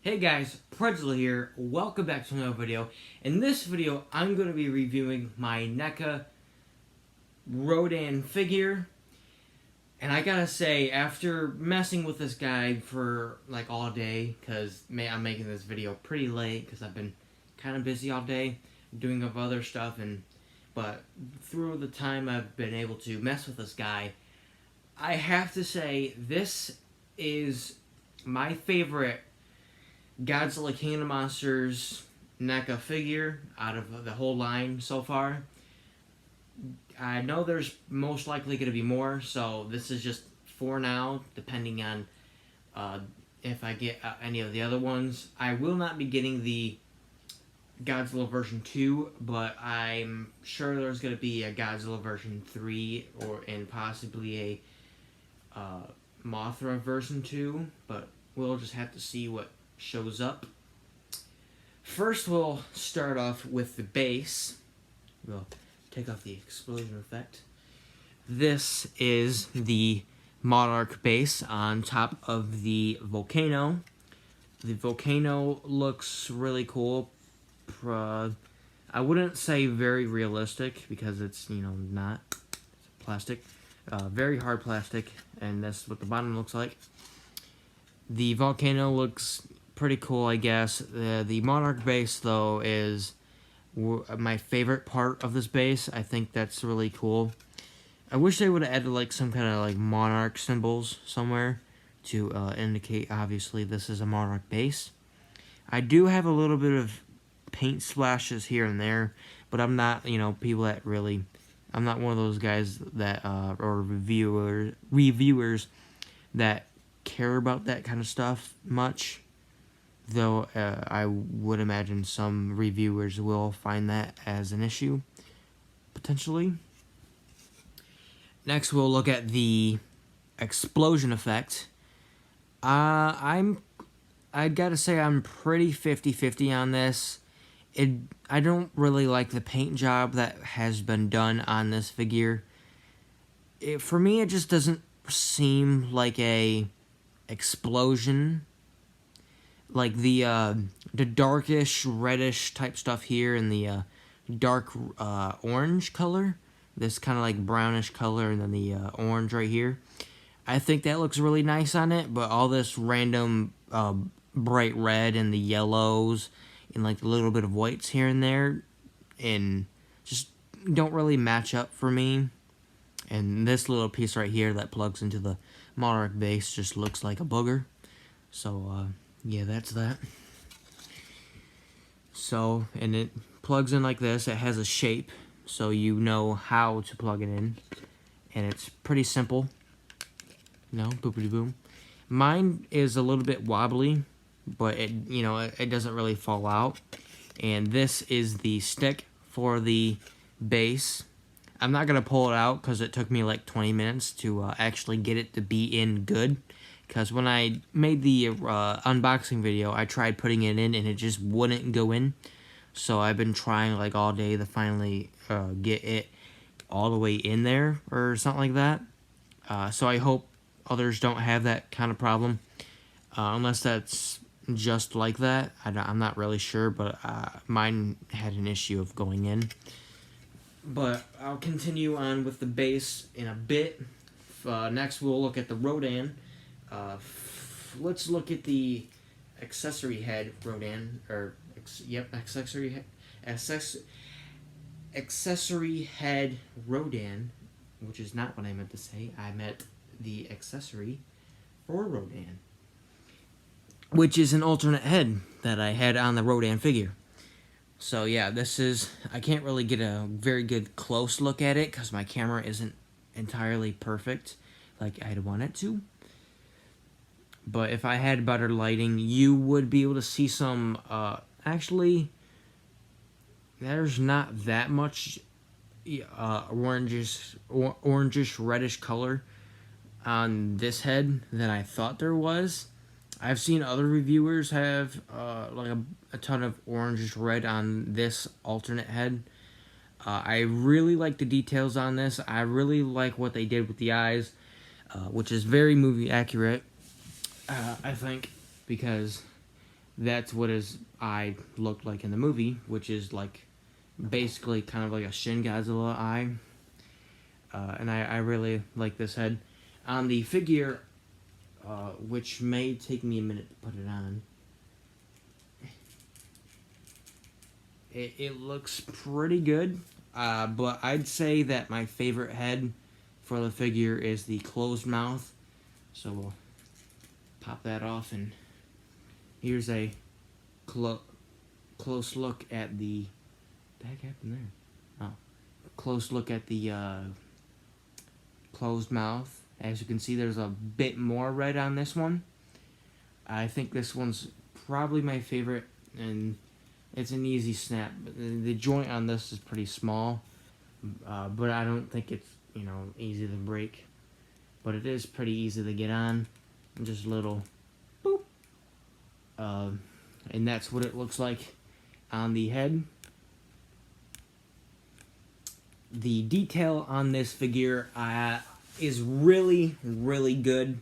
Hey guys, Pretzel here. Welcome back to another video. In this video, I'm going to be reviewing my Neca Rodan figure. And I gotta say, after messing with this guy for like all day, because I'm making this video pretty late because I've been kind of busy all day doing other stuff, but through the time I've been able to mess with this guy, I have to say this is my favorite Godzilla King of the Monsters NECA figure out of the whole line so far. I know there's most likely going to be more, so this is just for now, depending on if I get any of the other ones. I will not be getting the Godzilla version 2, but I'm sure there's going to be a Godzilla version 3 and possibly a Mothra version 2, but we'll just have to see what shows up. First, we'll start off with the base. We'll take off the explosion effect. This is the Monarch base on top of the volcano. The volcano looks really cool. I wouldn't say very realistic because it's, not. It's plastic. Very hard plastic, and that's what the bottom looks like. The volcano looks pretty cool, I guess. The Monarch base, though, is my favorite part of this base. I think that's really cool. I wish they would have added like some kind of like Monarch symbols somewhere to indicate, obviously, this is a Monarch base. I do have a little bit of paint splashes here and there, but I'm not, people that really... I'm not one of those guys that, or reviewers that care about that kind of stuff much. Though I would imagine some reviewers will find that as an issue, potentially. Next, we'll look at the explosion effect. I gotta say I'm pretty 50-50 on this. I don't really like the paint job that has been done on this figure. For me, it just doesn't seem like a explosion. Like the darkish reddish type stuff here and the dark orange color, this kind of like brownish color, and then the orange right here. I think that looks really nice on it, but all this random bright red and the yellows and like a little bit of whites here and there, and just don't really match up for me. And this little piece right here that plugs into the Monarch base just looks like a booger. So yeah, that's that. So, and it plugs in like this. It has a shape, so you know how to plug it in. And it's pretty simple. Boopity boom. Mine is a little bit wobbly, but it doesn't really fall out. And this is the stick for the base. I'm not going to pull it out because it took me like 20 minutes to actually get it to be in good. Because when I made the unboxing video, I tried putting it in and it just wouldn't go in. So I've been trying like all day to finally get it all the way in there or something like that. So I hope others don't have that kind of problem. Unless that's just like that. I'm not really sure, but mine had an issue of going in. But I'll continue on with the base in a bit. Next we'll look at the Rodan. Let's look at the accessory head Rodan, accessory head Rodan, which is not what I meant to say. I meant the accessory for Rodan, which is an alternate head that I had on the Rodan figure. So yeah, I can't really get a very good close look at it because my camera isn't entirely perfect like I'd want it to. But if I had better lighting, you would be able to see some, actually, there's not that much orangish reddish color on this head than I thought there was. I've seen other reviewers have like a ton of orangish red on this alternate head. I really like the details on this. I really like what they did with the eyes, which is very movie accurate. I think, because that's what his eye looked like in the movie, which is like basically kind of like a Shin Godzilla eye. And I really like this head. On the figure, which may take me a minute to put it on, it looks pretty good. But I'd say that my favorite head for the figure is the closed mouth. So we'll pop that off, and here's a close look at the... What the heck happened there? Oh, close look at the closed mouth. As you can see, there's a bit more red on this one. I think this one's probably my favorite, and it's an easy snap. The joint on this is pretty small, but I don't think it's, you know, easy to break. But it is pretty easy to get on. Just a little boop. And that's what it looks like on the head. The detail on this figure is really, really good.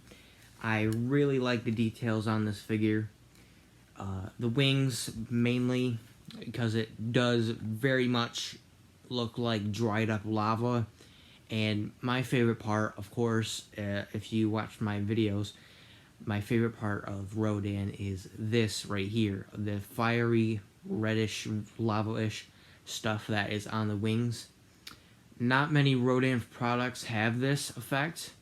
I really like the details on this figure. The wings, mainly, because it does very much look like dried up lava. And my favorite part, of course, if you watch my videos, my favorite part of Rodan is this right here. The fiery, reddish, lava-ish stuff that is on the wings. Not many Rodan products have this effect.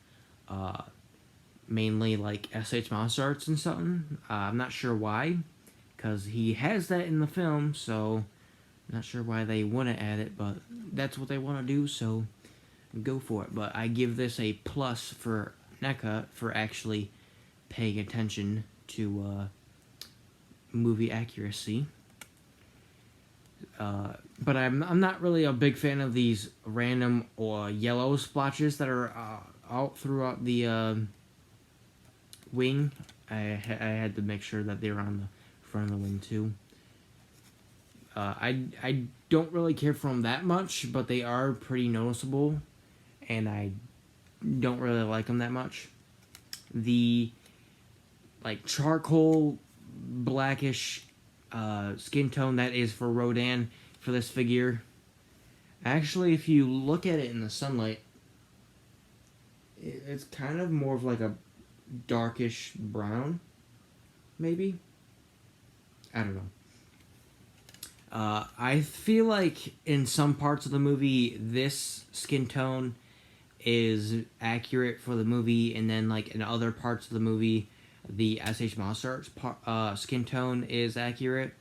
Mainly like SH Monster Arts and something. I'm not sure why, because he has that in the film, so I'm not sure why they wouldn't add it, but that's what they want to do, so go for it. But I give this a plus for NECA for actually paying attention to movie accuracy. But I'm not really a big fan of these random or yellow splotches that are out throughout the wing. I had to make sure that they were on the front of the wing too. I don't really care for them that much, but they are pretty noticeable, and I don't really like them that much. The like charcoal blackish skin tone that is for Rodan for this figure. Actually, if you look at it in the sunlight, it's kind of more of like a darkish brown, maybe? I don't know. I feel like in some parts of the movie, this skin tone is accurate for the movie, and then like in other parts of the movie, the SH Monster Arts skin tone is accurate.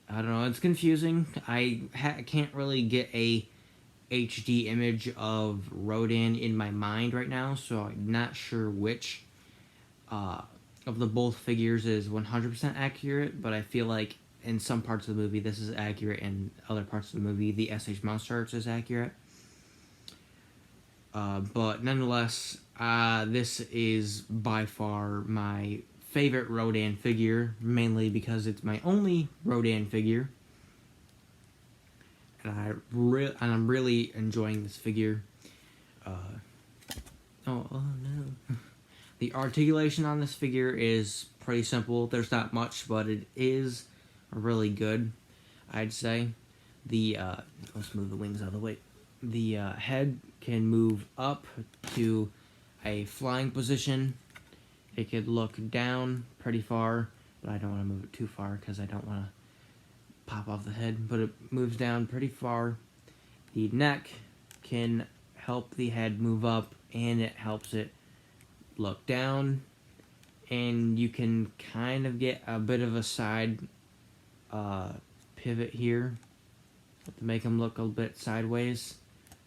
I don't know, it's confusing. I can't really get a HD image of Rodan in my mind right now, so I'm not sure which of the both figures is 100% accurate, but I feel like in some parts of the movie this is accurate, and other parts of the movie the SH Monster Arts is accurate. But nonetheless, this is by far my favorite Rodan figure, mainly because it's my only Rodan figure, and I'm really enjoying this figure. Oh no. The articulation on this figure is pretty simple. There's not much, but it is really good, I'd say. Let's move the wings out of the way. The head can move up to a flying position. It could look down pretty far, but I don't want to move it too far because I don't want to pop off the head, but it moves down pretty far. The neck can help the head move up, and it helps it look down, and you can kind of get a bit of a side pivot here to make them look a bit sideways,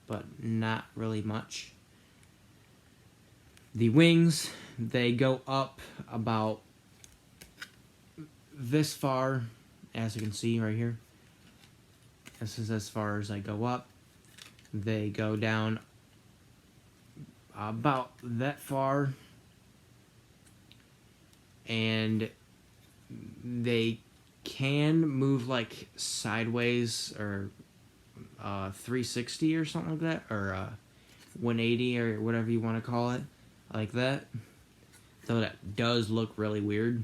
but not really much. The wings, they go up about this far, as you can see right here. This is as far as I go up. They go down about that far, and they can move like sideways or 360 or something like that, or 180 or whatever you want to call it, like that. So that does look really weird.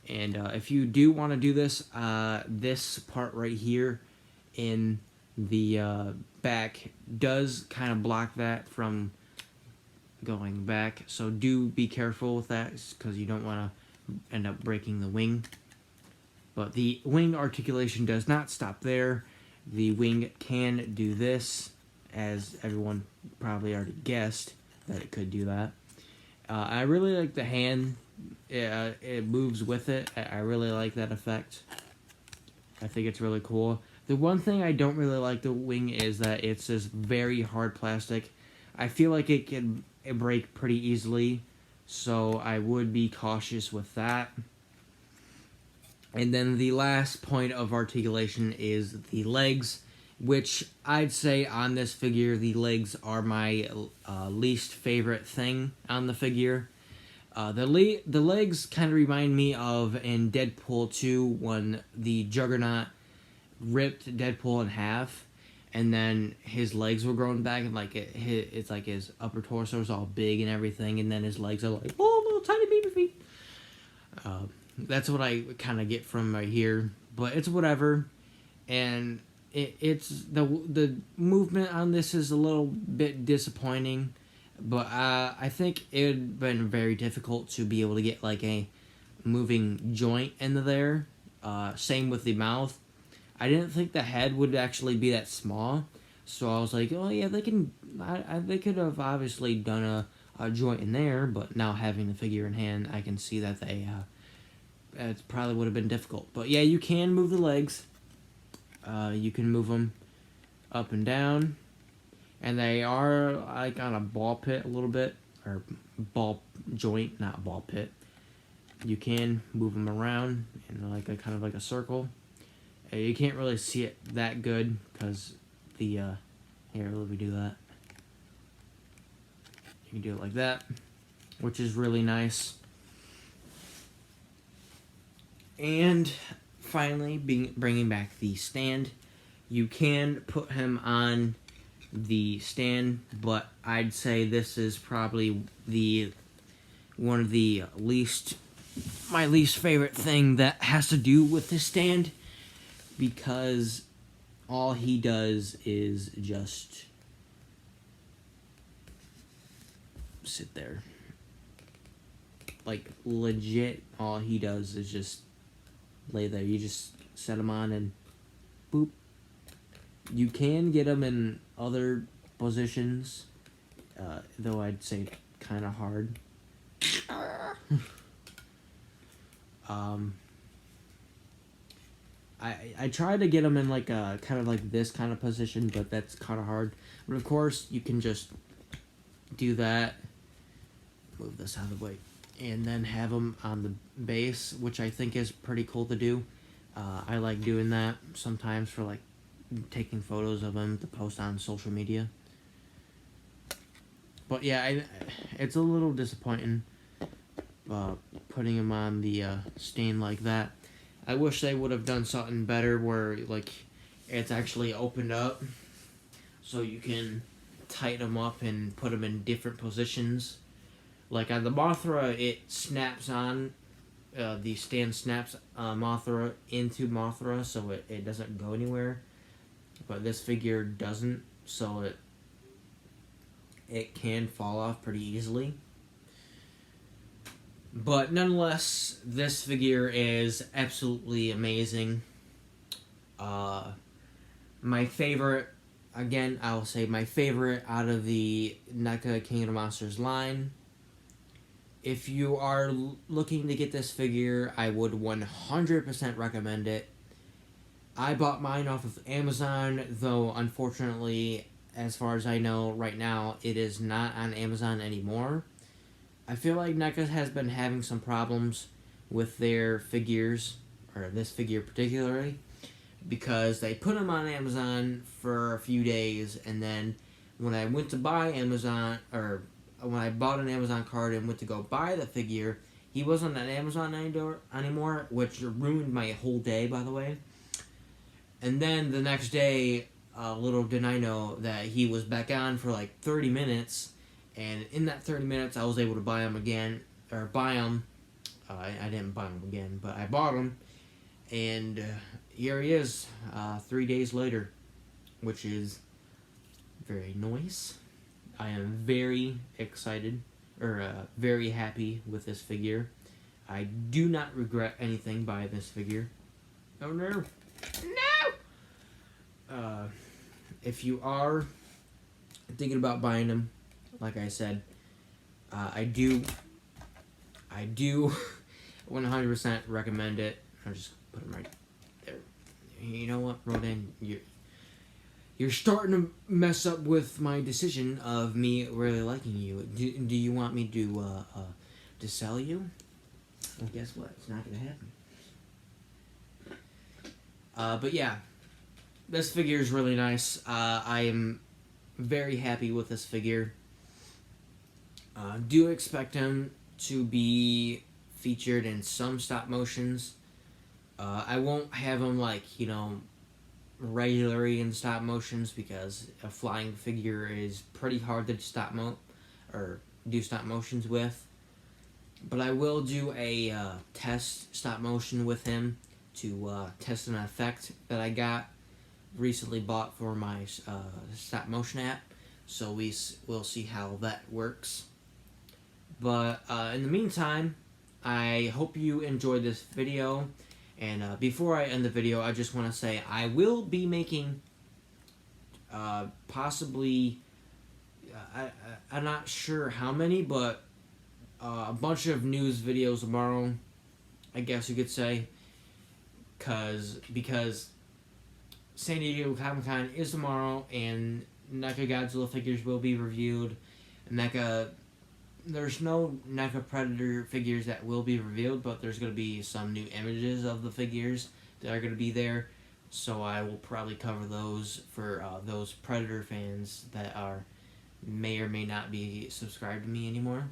And if you do want to do this, this part right here in the back does kind of block that from going back. So do be careful with that, because you don't want to end up breaking the wing. But the wing articulation does not stop there. The wing can do this, as everyone probably already guessed that it could do that. I really like the hand. It moves with it. I really like that effect. I think it's really cool. The one thing I don't really like the wing is that it's this very hard plastic. I feel like it can break pretty easily, so I would be cautious with that. And then the last point of articulation is the legs, which I'd say on this figure, the legs are my least favorite thing on the figure. The legs kind of remind me of in Deadpool 2 when the Juggernaut ripped Deadpool in half, and then his legs were growing back, and like it's like his upper torso is all big and everything, and then his legs are like, oh, little tiny baby feet. That's what I kind of get from right here, but it's whatever. And it's the movement on this is a little bit disappointing, but I think it would been very difficult to be able to get like a moving joint into there. Same with the mouth. I didn't think the head would actually be that small, so I was like, oh yeah, they can. They could have obviously done a joint in there, but now having the figure in hand, I can see that they it probably would have been difficult. But yeah, you can move the legs. You can move them up and down, and they are like on a ball pit a little bit, or ball joint, not ball pit. You can move them around in like a kind of like a circle. You can't really see it that good because the here, let me do that. You can do it like that, which is really nice. And finally, bringing back the stand. You can put him on the stand, but I'd say this is probably one of the my least favorite thing that has to do with this stand, because all he does is just sit there. Like, legit, all he does is just lay there. You just set him on and boop. You can get him in other positions, though I'd say kind of hard. I tried to get him in like a kind of like this kind of position, but that's kind of hard. But of course, you can just do that. Move this out of the way. And then have them on the base, which I think is pretty cool to do. I like doing that sometimes for like taking photos of them to post on social media. But yeah, it's a little disappointing putting him on the stand like that. I wish they would have done something better where like it's actually opened up so you can tighten them up and put them in different positions. Like on the Mothra, it snaps on, the stand snaps Mothra into Mothra, so it doesn't go anywhere. But this figure doesn't, so it can fall off pretty easily. But nonetheless, this figure is absolutely amazing. My favorite, again, I will say my favorite out of the NECA King of the Monsters line. If you are looking to get this figure, I would 100% recommend it. I bought mine off of Amazon, though unfortunately, as far as I know right now, it is not on Amazon anymore. I feel like NECA has been having some problems with their figures, or this figure particularly, because they put them on Amazon for a few days, and then when I went to buy Amazon, or when I bought an Amazon card and went to go buy the figure, he wasn't on Amazon anymore, which ruined my whole day, by the way. And then the next day, little did I know that he was back on for like 30 minutes, and in that 30 minutes, I was able to buy him again, or buy him I didn't buy him again, but I bought him, and here he is, 3 days later, which is very nice. I am very excited, or very happy with this figure. I do not regret anything by this figure. Oh no! No! If you are thinking about buying them, like I said, I do 100% recommend it. I'll just put them right there. You know what, Rodan? You're starting to mess up with my decision of me really liking you. Do you want me to sell you? Well, guess what? It's not gonna happen. But yeah, this figure is really nice. I am very happy with this figure. Do expect him to be featured in some stop motions. I won't have him regularly in stop motions because a flying figure is pretty hard to do stop motions with. But I will do a test stop motion with him to test an effect that I recently bought for my stop motion app. So we'll see how that works. But in the meantime, I hope you enjoyed this video. And before I end the video, I just want to say I will be making possibly, I'm not sure how many, but a bunch of news videos tomorrow, I guess you could say, because San Diego Comic-Con is tomorrow, and NECA Godzilla figures will be reviewed. There's no NECA Predator figures that will be revealed, but there's going to be some new images of the figures that are going to be there, so I will probably cover those for those Predator fans that may or may not be subscribed to me anymore.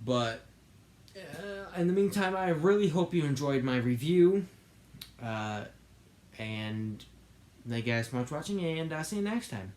But in the meantime, I really hope you enjoyed my review. And thank you guys so much for watching, and I'll see you next time.